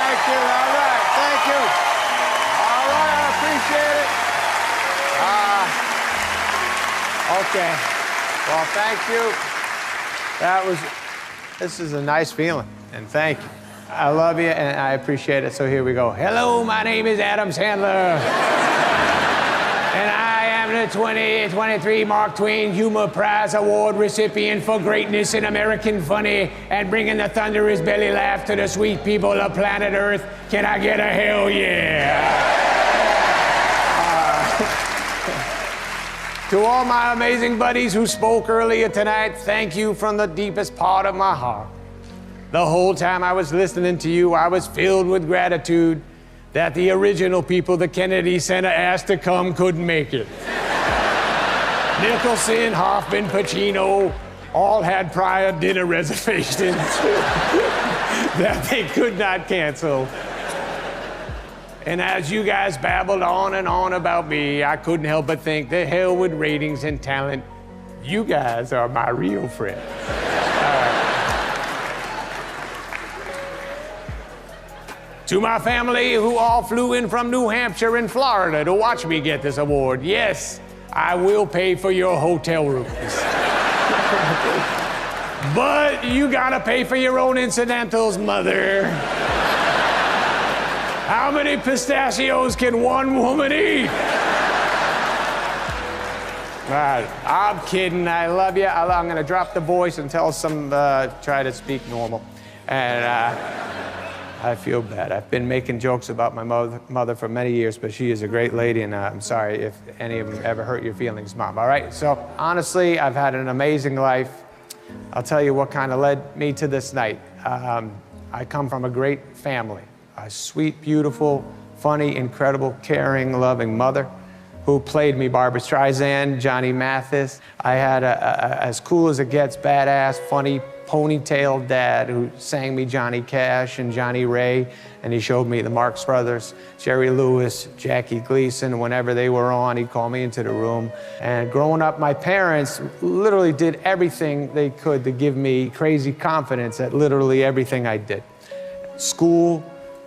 Thank you. All right. Thank you. All right. I appreciate it. Okay. Well, thank you. This is a nice feeling, and thank you. I love you, and I appreciate it. So here we go. Hello, my name is Adam Sandler. And I am the 2023 Mark Twain Humor Prize Award recipient for greatness in American funny and bringing the thunderous belly laugh to the sweet people of planet Earth. Can I get a hell yeah? To all my amazing buddies who spoke earlier tonight, thank you from the deepest part of my heart. The whole time I was listening to you, I was filled with gratitude that the original people the Kennedy Center asked to come couldn't make it. Nicholson, Hoffman, Pacino all had prior dinner reservations that they could not cancel. And as you guys babbled on and on about me, I couldn't help but think, the hell with ratings and talent, you guys are my real friends. To my family who all flew in from New Hampshire and Florida to watch me get this award, yes, I will pay for your hotel rooms. But you gotta pay for your own incidentals, mother. How many pistachios can one woman eat? I'm kidding, I love you. I'm gonna drop the voice and try to speak normal. And I feel bad. I've been making jokes about my mother for many years, but she is a great lady, and I'm sorry if any of them ever hurt your feelings, Mom, all right? So honestly, I've had an amazing life. I'll tell you what kind of led me to this night. I come from a great family. A sweet, beautiful, funny, incredible, caring, loving mother who played me Barbra Streisand, Johnny Mathis. I had as cool as it gets, badass, funny, ponytail dad who sang me Johnny Cash and Johnny Ray, and he showed me the Marx Brothers, Jerry Lewis, Jackie Gleason. Whenever they were on, he'd call me into the room. And growing up, my parents literally did everything they could to give me crazy confidence at literally everything I did. School,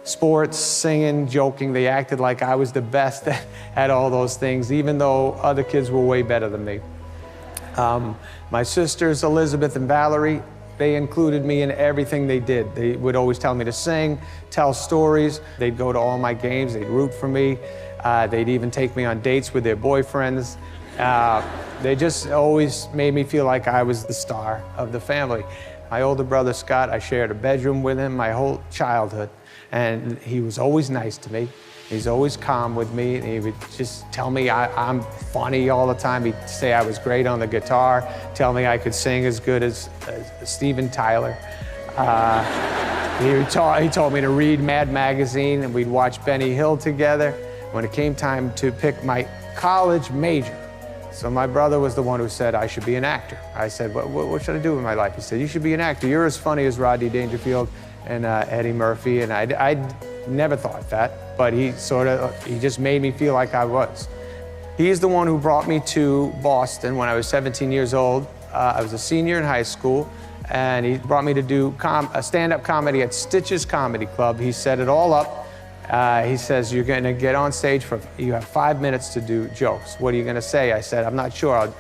sports, singing, joking, they acted like I was the best at all those things, even though other kids were way better than me. My sisters, Elizabeth and Valerie, they included me in everything they did. They would always tell me to sing, tell stories. They'd go to all my games, they'd root for me. They'd even take me on dates with their boyfriends. They just always made me feel like I was the star of the family. My older brother, Scott, I shared a bedroom with him my whole childhood. And he was always nice to me. He's always calm with me. And he would just tell me I'm funny all the time. He'd say I was great on the guitar, tell me I could sing as good as Steven Tyler. He told me to read Mad Magazine, and we'd watch Benny Hill together. When it came time to pick my college major, so my brother was the one who said I should be an actor. I said, what should I do with my life? He said, you should be an actor. You're as funny as Rodney Dangerfield and Eddie Murphy, and I never thought that, but he just made me feel like I was. He's the one who brought me to Boston when I was 17 years old. I was a senior in high school, and he brought me to do a stand-up comedy at Stitch's Comedy Club. He set it all up. He says, you're gonna get on stage you have 5 minutes to do jokes. What are you gonna say? I said, I'm not sure,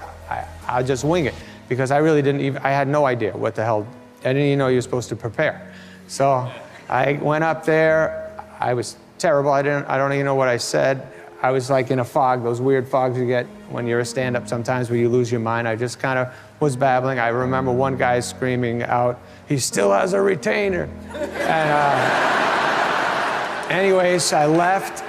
I'll just wing it, because I really I had no idea what the hell, I didn't even know you were supposed to prepare. So I went up there, I was terrible, I don't even know what I said. I was like in a fog, those weird fogs you get when you're a stand-up sometimes where you lose your mind. I just kind of was babbling. I remember one guy screaming out, he still has a retainer. And anyways, I left.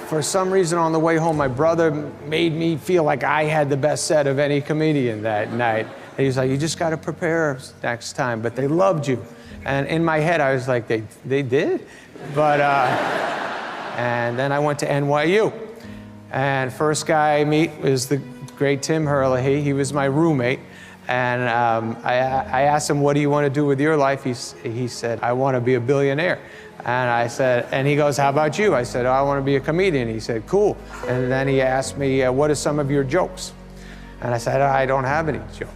For some reason on the way home, my brother made me feel like I had the best set of any comedian that night. And he was like, you just gotta prepare next time, but they loved you. And in my head, I was like, they did? But, and then I went to NYU. And first guy I meet was the great Tim Herlihy. He was my roommate. And I asked him, what do you want to do with your life? He said, I want to be a billionaire. And I said, and he goes, how about you? I said, oh, I want to be a comedian. He said, cool. And then he asked me, what are some of your jokes? And I said, I don't have any jokes.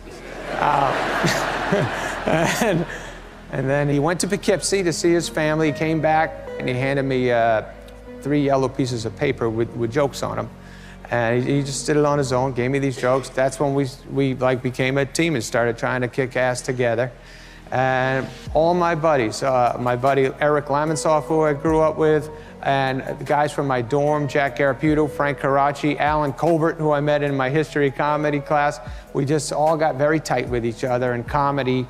And then he went to Poughkeepsie to see his family. He came back and he handed me 3 yellow pieces of paper with jokes on them. And he just did it on his own, gave me these jokes. That's when we like became a team and started trying to kick ass together. And all my buddies, my buddy Eric Lamonsoff, who I grew up with, and the guys from my dorm, Jack Garaputo, Frank Caracci, Alan Colbert, who I met in my history comedy class, we just all got very tight with each other, and comedy,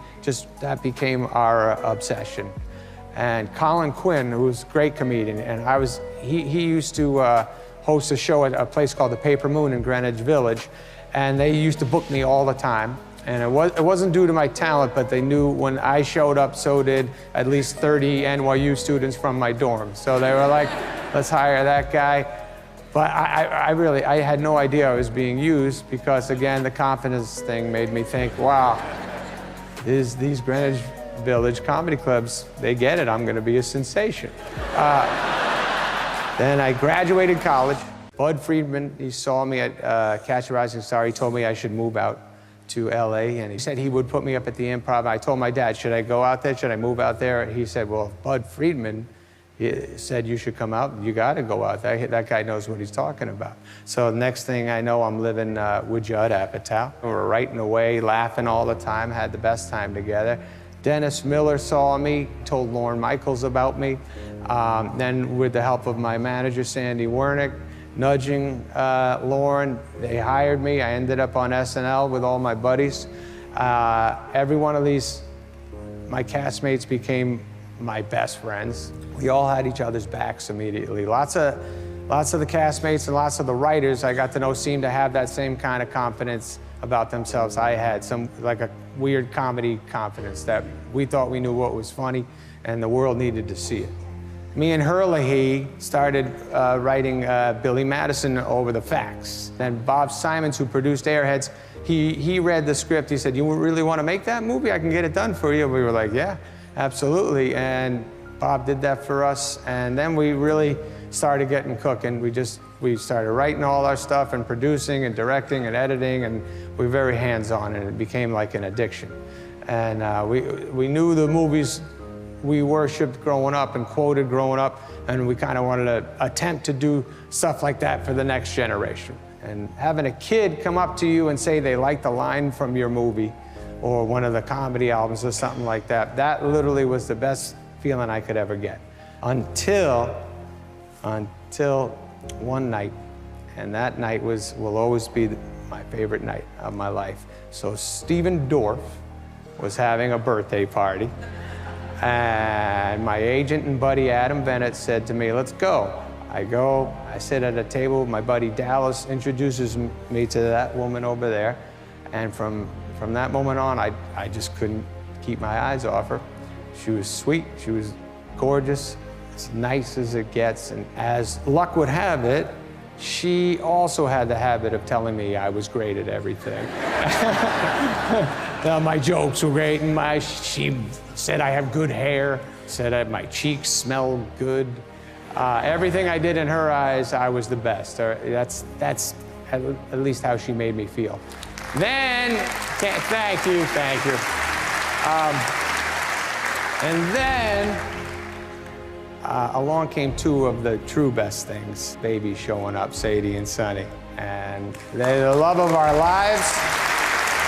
that became our obsession. And Colin Quinn, who's a great comedian, and he used to host a show at a place called the Paper Moon in Greenwich Village, and they used to book me all the time. And it wasn't due to my talent, but they knew when I showed up, so did at least 30 NYU students from my dorm. So they were like, let's hire that guy. But I had no idea I was being used because, again, the confidence thing made me think, wow, these Greenwich Village comedy clubs, they get it. I'm going to be a sensation. Then I graduated college. Bud Friedman, he saw me at Catch a Rising Star. He told me I should move out to LA, and he said he would put me up at the Improv. I told my dad, should I go out there? Should I move out there? He said, well, Bud Friedman said you should come out. You got to go out there. That guy knows what he's talking about. So the next thing I know, I'm living with Judd Apatow. We were writing away, laughing all the time, had the best time together. Dennis Miller saw me, told Lorne Michaels about me. Then with the help of my manager, Sandy Wernick, nudging Lorne, they hired me. I ended up on SNL with all my buddies. Every one of these, my castmates became my best friends. We all had each other's backs immediately. Lots of the castmates and lots of the writers I got to know seemed to have that same kind of confidence about themselves I had, like a weird comedy confidence that we thought we knew what was funny and the world needed to see it. Me and Herlihy started writing Billy Madison over the facts. Then Bob Simons, who produced Airheads, he read the script. He said, you really want to make that movie? I can get it done for you. We were like, yeah, absolutely. And Bob did that for us. And then we really started getting cooking. We started writing all our stuff and producing and directing and editing, and we were very hands-on, and it became like an addiction. And we knew the movies we worshipped growing up and quoted growing up, and we kind of wanted to attempt to do stuff like that for the next generation. And having a kid come up to you and say they liked a line from your movie or one of the comedy albums or something like that, that literally was the best feeling I could ever get. Until one night, and that night will always be my favorite night of my life. So Stephen Dorff was having a birthday party, and my agent and buddy Adam Bennett said to me, let's go. I go, I sit at a table, my buddy Dallas introduces me to that woman over there, and from that moment on, I just couldn't keep my eyes off her. She was sweet, she was gorgeous, as nice as it gets, and as luck would have it, she also had the habit of telling me I was great at everything. My jokes were great, and she said I have good hair, said my cheeks smell good. Everything I did in her eyes, I was the best. That's at least how she made me feel. Then, thank you. And then, along came two of the true best things, babies showing up, Sadie and Sonny. And they're the love of our lives,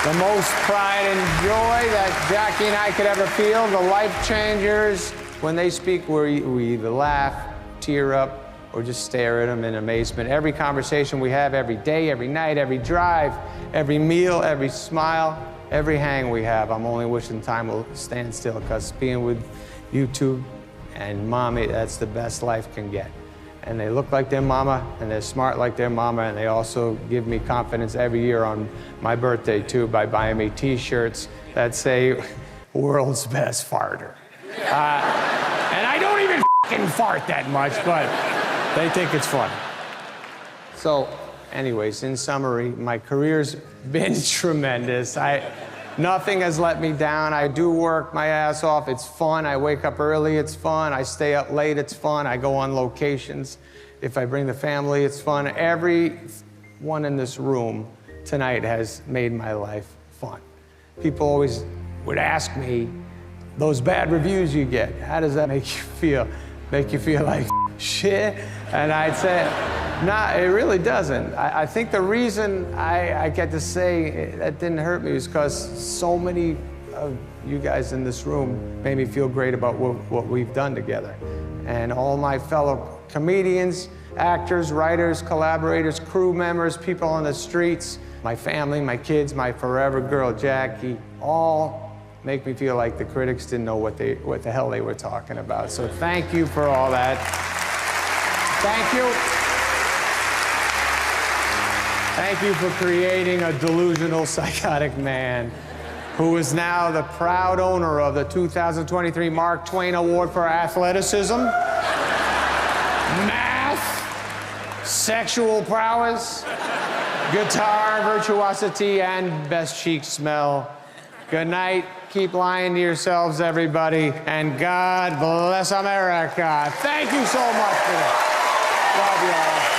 the most pride and joy that Jackie and I could ever feel, the life changers. When they speak, we either laugh, tear up, or just stare at them in amazement. Every conversation we have every day, every night, every drive, every meal, every smile, every hang we have, I'm only wishing time will stand still, because being with you two and Mommy, that's the best life can get. And they look like their mama, and they're smart like their mama, and they also give me confidence every year on my birthday, too, by buying me T-shirts that say, world's best farter. And I don't even f***ing fart that much, but they think it's funny. So, anyways, in summary, my career's been tremendous. Nothing has let me down. I do work my ass off. It's fun. I wake up early. It's fun. I stay up late. It's fun. I go on locations. If I bring the family, it's fun. Everyone in this room tonight has made my life fun. People always would ask me, Those bad reviews you get, how does that make you feel? Make you feel like shit? And I'd say, nah, it really doesn't. I think the reason I get to say that didn't hurt me is because so many of you guys in this room made me feel great about what we've done together. And all my fellow comedians, actors, writers, collaborators, crew members, people on the streets, my family, my kids, my forever girl, Jackie, all make me feel like the critics didn't know what the hell they were talking about. So thank you for all that. Thank you. Thank you for creating a delusional, psychotic man who is now the proud owner of the 2023 Mark Twain Award for Athleticism, math, sexual prowess, guitar virtuosity, and best cheek smell. Good night. Keep lying to yourselves, everybody, and God bless America. Thank you so much for that. Love you all.